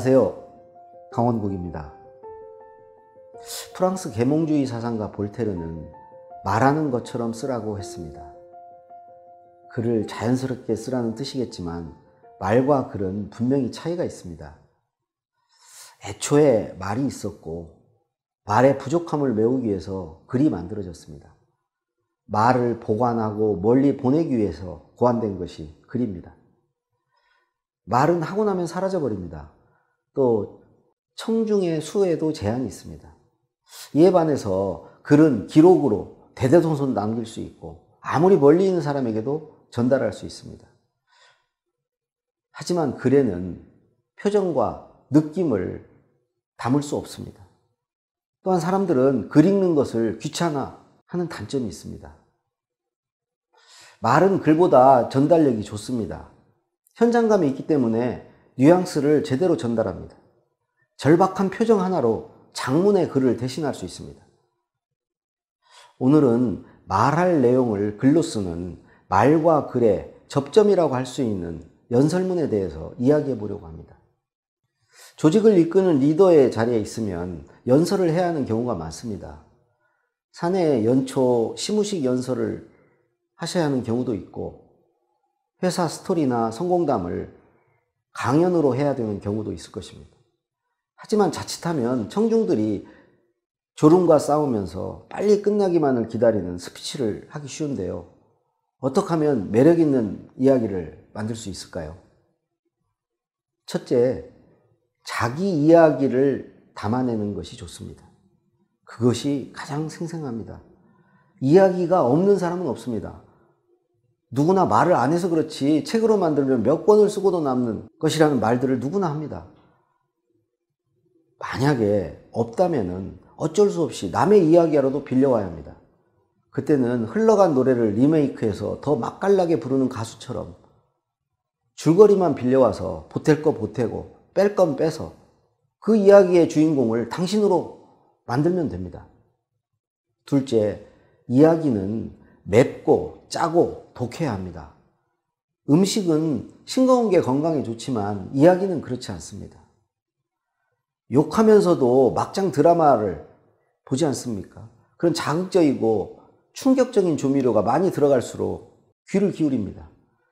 안녕하세요. 강원국입니다. 프랑스 계몽주의 사상가 볼테르는 말하는 것처럼 쓰라고 했습니다. 글을 자연스럽게 쓰라는 뜻이겠지만 말과 글은 분명히 차이가 있습니다. 애초에 말이 있었고 말의 부족함을 메우기 위해서 글이 만들어졌습니다. 말을 보관하고 멀리 보내기 위해서 고안된 것이 글입니다. 말은 하고 나면 사라져버립니다. 또 청중의 수에도 제한이 있습니다. 이에 반해서 글은 기록으로 대대손손 남길 수 있고 아무리 멀리 있는 사람에게도 전달할 수 있습니다. 하지만 글에는 표정과 느낌을 담을 수 없습니다. 또한 사람들은 글 읽는 것을 귀찮아하는 단점이 있습니다. 말은 글보다 전달력이 좋습니다. 현장감이 있기 때문에 뉘앙스를 제대로 전달합니다. 절박한 표정 하나로 장문의 글을 대신할 수 있습니다. 오늘은 말할 내용을 글로 쓰는 말과 글의 접점이라고 할 수 있는 연설문에 대해서 이야기해 보려고 합니다. 조직을 이끄는 리더의 자리에 있으면 연설을 해야 하는 경우가 많습니다. 사내 연초 시무식 연설을 하셔야 하는 경우도 있고 회사 스토리나 성공담을 강연으로 해야 되는 경우도 있을 것입니다. 하지만 자칫하면 청중들이 졸음과 싸우면서 빨리 끝나기만을 기다리는 스피치를 하기 쉬운데요. 어떻게 하면 매력 있는 이야기를 만들 수 있을까요? 첫째, 자기 이야기를 담아내는 것이 좋습니다. 그것이 가장 생생합니다. 이야기가 없는 사람은 없습니다. 누구나 말을 안 해서 그렇지 책으로 만들면 몇 권을 쓰고도 남는 것이라는 말들을 누구나 합니다. 만약에 없다면은 어쩔 수 없이 남의 이야기라도 빌려와야 합니다. 그때는 흘러간 노래를 리메이크해서 더 맛깔나게 부르는 가수처럼 줄거리만 빌려와서 보탤 거 보태고 뺄 건 빼서 그 이야기의 주인공을 당신으로 만들면 됩니다. 둘째, 이야기는 맵고 짜고 독해야 합니다. 음식은 싱거운 게 건강에 좋지만 이야기는 그렇지 않습니다. 욕하면서도 막장 드라마를 보지 않습니까? 그런 자극적이고 충격적인 조미료가 많이 들어갈수록 귀를 기울입니다.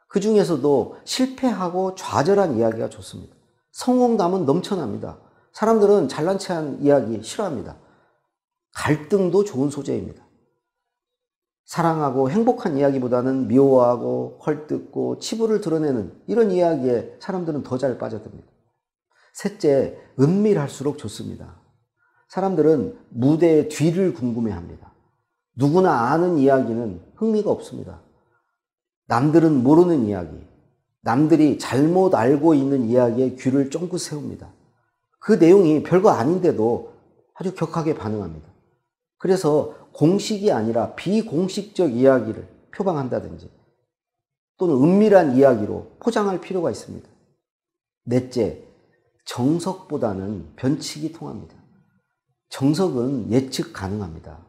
그 중에서도 실패하고 좌절한 이야기가 좋습니다. 성공담은 넘쳐납니다. 사람들은 잘난 체한 이야기 싫어합니다. 갈등도 좋은 소재입니다. 사랑하고 행복한 이야기보다는 미워하고 헐뜯고 치부를 드러내는 이런 이야기에 사람들은 더 잘 빠져듭니다. 셋째, 은밀할수록 좋습니다. 사람들은 무대의 뒤를 궁금해합니다. 누구나 아는 이야기는 흥미가 없습니다. 남들은 모르는 이야기, 남들이 잘못 알고 있는 이야기에 귀를 쫑긋 세웁니다. 그 내용이 별거 아닌데도 아주 격하게 반응합니다. 그래서 공식이 아니라 비공식적 이야기를 표방한다든지 또는 은밀한 이야기로 포장할 필요가 있습니다. 넷째, 정석보다는 변칙이 통합니다. 정석은 예측 가능합니다.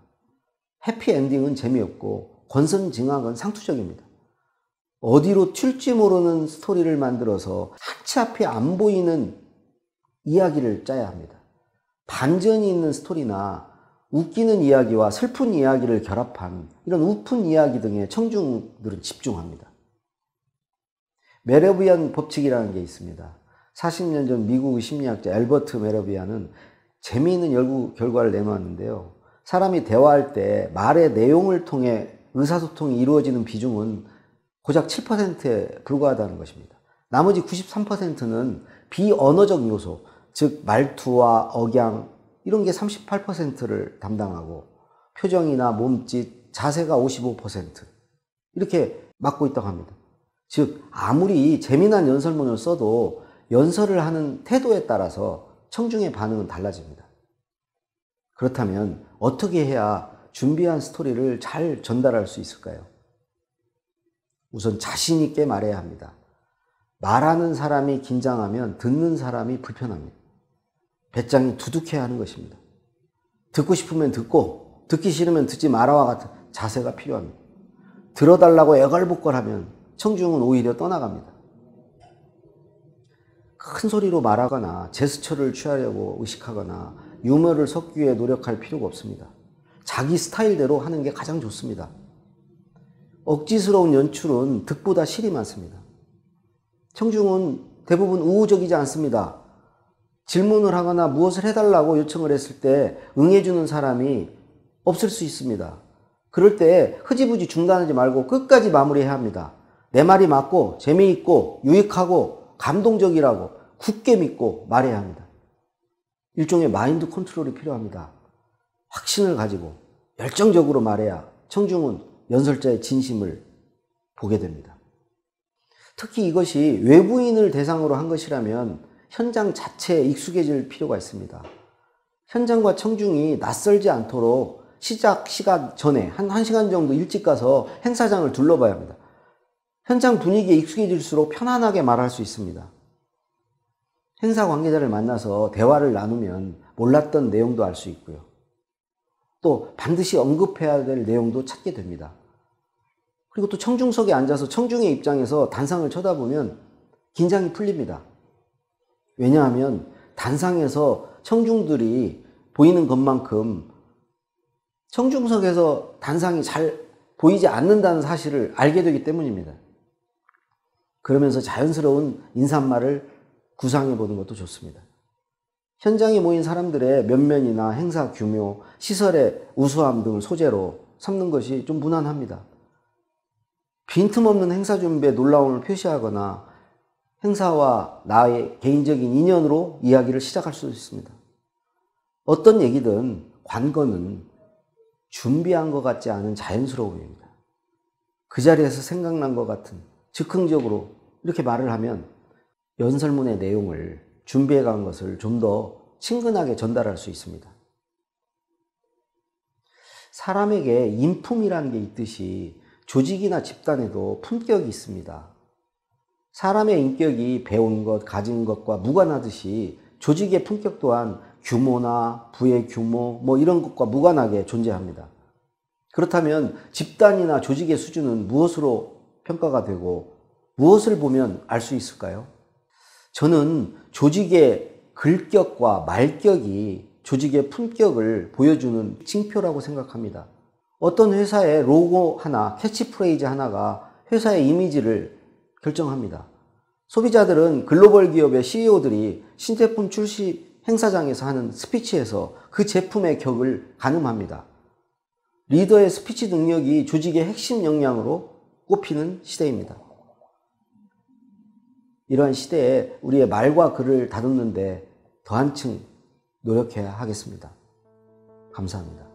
해피엔딩은 재미없고 권선징악은 상투적입니다. 어디로 튈지 모르는 스토리를 만들어서 한치 앞이 안 보이는 이야기를 짜야 합니다. 반전이 있는 스토리나 웃기는 이야기와 슬픈 이야기를 결합한 이런 우픈 이야기 등에 청중들은 집중합니다. 메러비안 법칙이라는 게 있습니다. 40년 전 미국의 심리학자 엘버트 메러비안은 재미있는 연구 결과를 내놓았는데요. 사람이 대화할 때 말의 내용을 통해 의사소통이 이루어지는 비중은 고작 7%에 불과하다는 것입니다. 나머지 93%는 비언어적 요소, 즉 말투와 억양 이런 게 38%를 담당하고 표정이나 몸짓, 자세가 55% 이렇게 맡고 있다고 합니다. 즉 아무리 재미난 연설문을 써도 연설을 하는 태도에 따라서 청중의 반응은 달라집니다. 그렇다면 어떻게 해야 준비한 스토리를 잘 전달할 수 있을까요? 우선 자신 있게 말해야 합니다. 말하는 사람이 긴장하면 듣는 사람이 불편합니다. 배짱이 두둑해야 하는 것입니다. 듣고 싶으면 듣고 듣기 싫으면 듣지 마라와 같은 자세가 필요합니다. 들어달라고 애걸복걸하면 청중은 오히려 떠나갑니다. 큰 소리로 말하거나 제스처를 취하려고 의식하거나 유머를 섞기 위해 노력할 필요가 없습니다. 자기 스타일대로 하는 게 가장 좋습니다. 억지스러운 연출은 득보다 실이 많습니다. 청중은 대부분 우호적이지 않습니다. 질문을 하거나 무엇을 해달라고 요청을 했을 때 응해주는 사람이 없을 수 있습니다. 그럴 때 흐지부지 중단하지 말고 끝까지 마무리해야 합니다. 내 말이 맞고 재미있고 유익하고 감동적이라고 굳게 믿고 말해야 합니다. 일종의 마인드 컨트롤이 필요합니다. 확신을 가지고 열정적으로 말해야 청중은 연설자의 진심을 보게 됩니다. 특히 이것이 외부인을 대상으로 한 것이라면 현장 자체에 익숙해질 필요가 있습니다. 현장과 청중이 낯설지 않도록 시작 시간 전에 한 1시간 정도 일찍 가서 행사장을 둘러봐야 합니다. 현장 분위기에 익숙해질수록 편안하게 말할 수 있습니다. 행사 관계자를 만나서 대화를 나누면 몰랐던 내용도 알 수 있고요. 또 반드시 언급해야 될 내용도 찾게 됩니다. 그리고 또 청중석에 앉아서 청중의 입장에서 단상을 쳐다보면 긴장이 풀립니다. 왜냐하면 단상에서 청중들이 보이는 것만큼 청중석에서 단상이 잘 보이지 않는다는 사실을 알게 되기 때문입니다. 그러면서 자연스러운 인사말을 구상해 보는 것도 좋습니다. 현장에 모인 사람들의 면면이나 행사 규모, 시설의 우수함 등을 소재로 삼는 것이 좀 무난합니다. 빈틈없는 행사 준비에 놀라움을 표시하거나 행사와 나의 개인적인 인연으로 이야기를 시작할 수 있습니다. 어떤 얘기든 관건은 준비한 것 같지 않은 자연스러움입니다. 그 자리에서 생각난 것 같은 즉흥적으로 이렇게 말을 하면 연설문의 내용을 준비해 간 것을 좀 더 친근하게 전달할 수 있습니다. 사람에게 인품이라는 게 있듯이 조직이나 집단에도 품격이 있습니다. 사람의 인격이 배운 것, 가진 것과 무관하듯이 조직의 품격 또한 규모나 부의 규모 이런 것과 무관하게 존재합니다. 그렇다면 집단이나 조직의 수준은 무엇으로 평가가 되고 무엇을 보면 알 수 있을까요? 저는 조직의 글격과 말격이 조직의 품격을 보여주는 징표라고 생각합니다. 어떤 회사의 로고 하나, 캐치프레이즈 하나가 회사의 이미지를 결정합니다. 소비자들은 글로벌 기업의 CEO들이 신제품 출시 행사장에서 하는 스피치에서 그 제품의 격을 가늠합니다. 리더의 스피치 능력이 조직의 핵심 역량으로 꼽히는 시대입니다. 이러한 시대에 우리의 말과 글을 다듬는데 더 한층 노력해야 하겠습니다. 감사합니다.